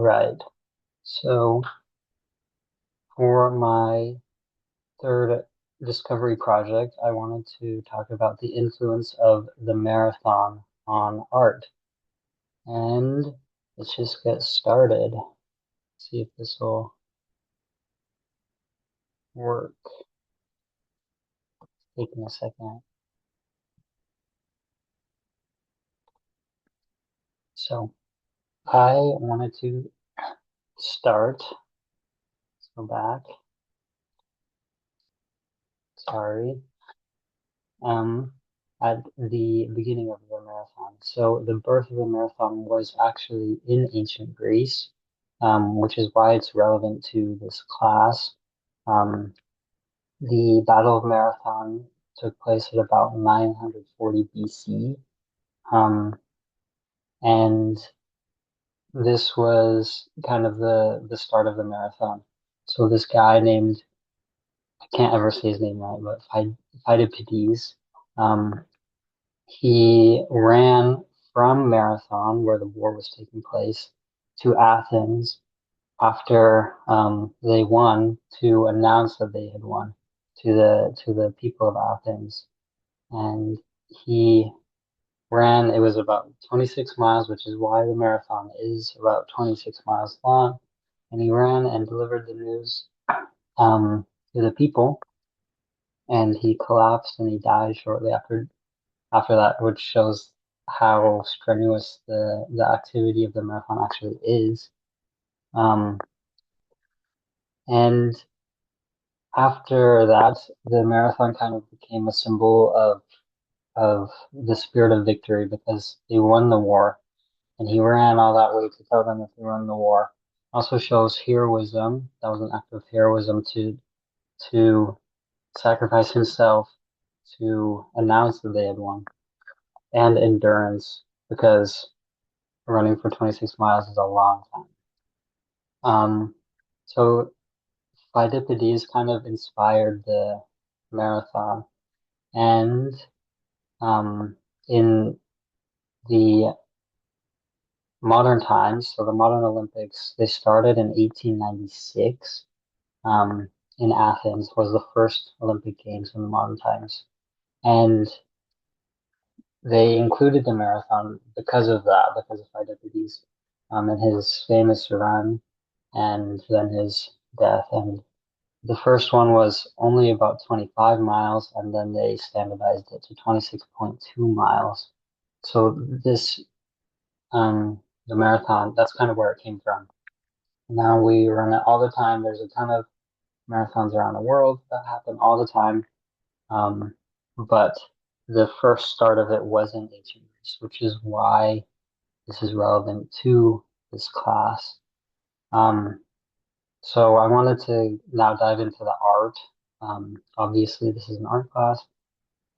right. So for my third discovery project, I wanted to talk about the influence of the marathon on art. And let's just get started. See if this will work. Taking a second. So I wanted to start. Let's go back. Sorry. Um, at the beginning of the marathon. So the birth of the marathon was actually in ancient Greece, which is why it's relevant to this class. Um, the Battle of Marathon took place at about 940 BC, and this was kind of the start of the marathon. So this guy named, I can't ever say his name right, but Pheidippides, um, he ran from Marathon, where the war was taking place, to Athens after they won, to announce that they had won to the people of Athens. And he ran, it was about 26 miles, which is why the marathon is about 26 miles long. And he ran and delivered the news to the people, and he collapsed and he died shortly after that, which shows how strenuous the activity of the marathon actually is. Um, and after that, the marathon kind of became a symbol of the spirit of victory because they won the war, and he ran all that way to tell them that they won the war. Also shows heroism. That was an act of heroism to sacrifice himself to announce that they had won, and endurance because running for 26 miles is a long time. Um, so Pheidippides kind of inspired the marathon, and in the modern times, so the modern Olympics, they started in 1896. In Athens was the first Olympic Games in the modern times, and they included the marathon because of that, because of Pheidippides, and his famous run, and then his death. And the first one was only about 25 miles, and then they standardized it to 26.2 miles. So this, the marathon, that's kind of where it came from. Now we run it all the time. There's a ton of marathons around the world that happen all the time. Um, but the first start of it was in ancient Greece, which is why this is relevant to this class. Um, so I wanted to now dive into the art. Obviously, this is an art class.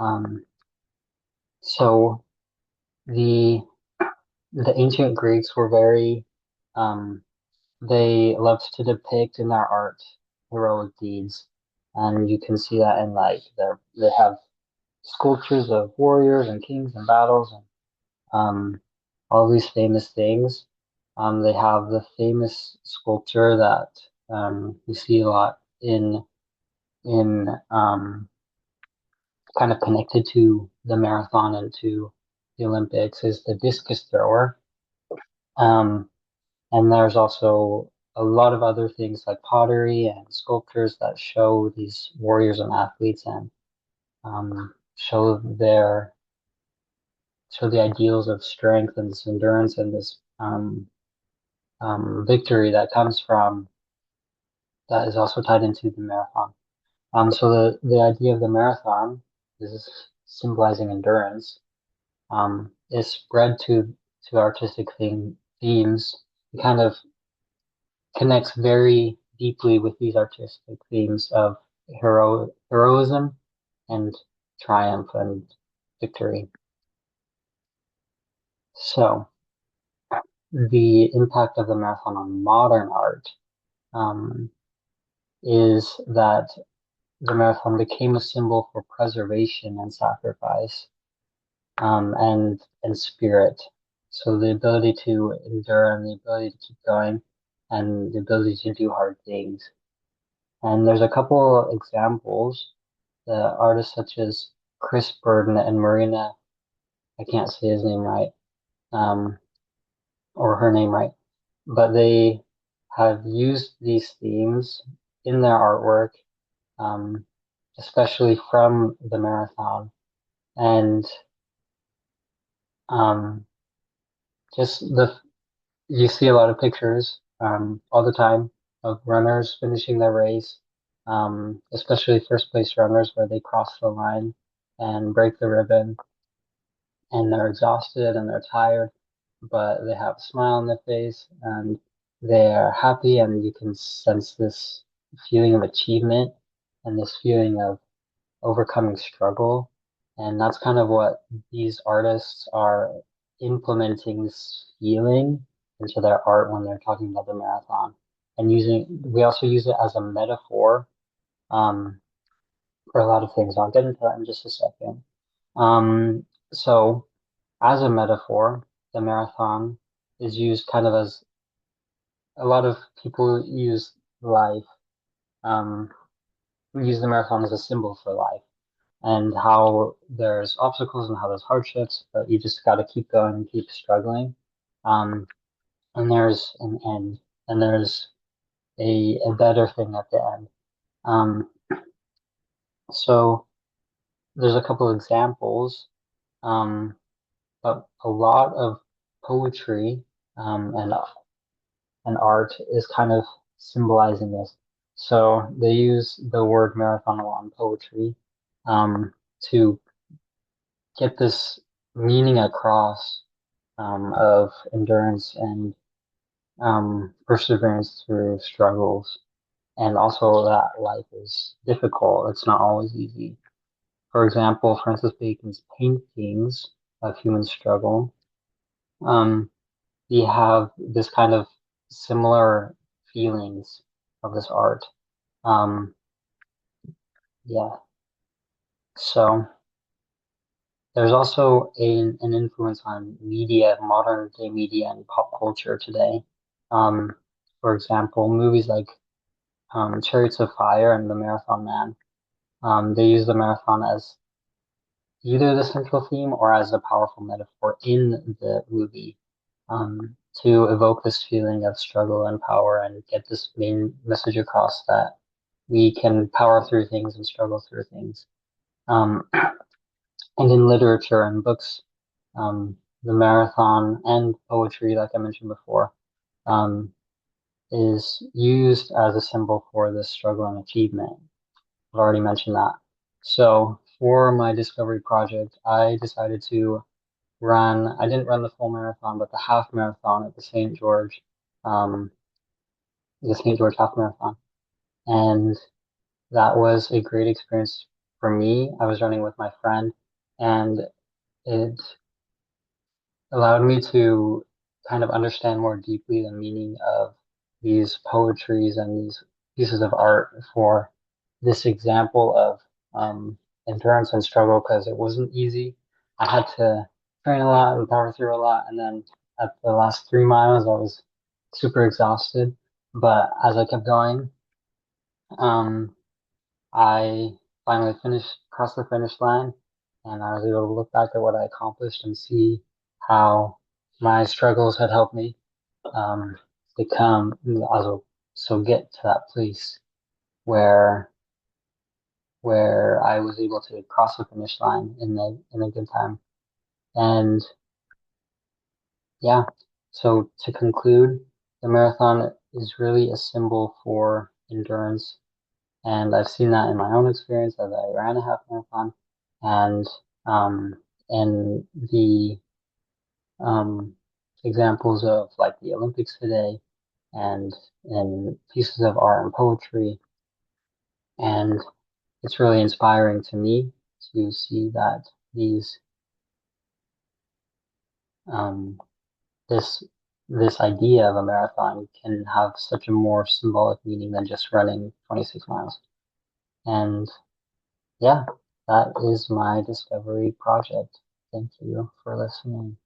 Um, so the the ancient Greeks were very um, they loved to depict in their art heroic deeds, and you can see that in like they have sculptures of warriors and kings and battles and all these famous things. They have the famous sculpture that you see a lot in kind of connected to the marathon and to the Olympics is the discus thrower. Um, and there's also a lot of other things like pottery and sculptures that show these warriors and athletes and show show the ideals of strength and this endurance and this victory that comes from that is also tied into the marathon. So the idea of the marathon is symbolizing endurance. Is spread to artistic themes. It kind of connects very deeply with these artistic themes of heroism and triumph and victory. So the impact of the marathon on modern art um, is that the marathon became a symbol for preservation and sacrifice, and spirit. So the ability to endure and the ability to keep going. and the ability to do hard things. And there's a couple examples. The artists such as Chris Burden and Marina, I can't say his name right, um, or her name right, but they have used these themes in their artwork, um, especially from the marathon. And um, just you see a lot of pictures all the time of runners finishing their race, especially first place runners where they cross the line and break the ribbon and they're exhausted and they're tired, but they have a smile on their face and they're happy, and you can sense this feeling of achievement and this feeling of overcoming struggle. And that's kind of what these artists are implementing this feeling into their art when they're talking about the marathon. And we also use it as a metaphor um, for a lot of things. I'll get into that in just a second. Um, so, as a metaphor, the marathon is used kind of as a lot of people use life, um, use the marathon as a symbol for life and how there's obstacles and how there's hardships, but you just got to keep going and keep struggling. Um, and there's an end, and there's a better thing at the end. Um, so there's a couple examples, um, but a lot of poetry and art is kind of symbolizing this. So they use the word marathon a lot in poetry to get this meaning across of endurance and perseverance through struggles, and also that life is difficult. It's not always easy. For example, Francis Bacon's paintings of human struggle, um, we have this kind of similar feelings of this art. Um, yeah, so there's also an influence on media, modern day media and pop culture today. Um, for example, movies like Chariots of Fire and The Marathon Man. They use the marathon as either the central theme or as a powerful metaphor in the movie to evoke this feeling of struggle and power and get this main message across that we can power through things and struggle through things. Um, and in literature and books, the marathon and poetry, like I mentioned before, um, is used as a symbol for this struggle and achievement. I've already mentioned that. So for my discovery project, I decided to I didn't run the full marathon, but the half marathon at um, the St. George half marathon. And that was a great experience for me. I was running with my friend, and it allowed me to kind of understand more deeply the meaning of these poetries and these pieces of art for this example of endurance and struggle because it wasn't easy. I had to train a lot and power through a lot, and then at the last 3 miles, I was super exhausted. But as I kept going, um, I finally crossed the finish line, and I was able to look back at what I accomplished and see how my struggles had helped me um, become, also, so get to that place where I was able to cross the finish line in a good time. And yeah, so to conclude, the marathon is really a symbol for endurance. And I've seen that in my own experience as I ran a half marathon and um, and the um, examples of like the Olympics today and in pieces of art and poetry. And it's really inspiring to me to see that these um, this this idea of a marathon can have such a more symbolic meaning than just running 26 miles. And yeah, that is my discovery project. Thank you for listening.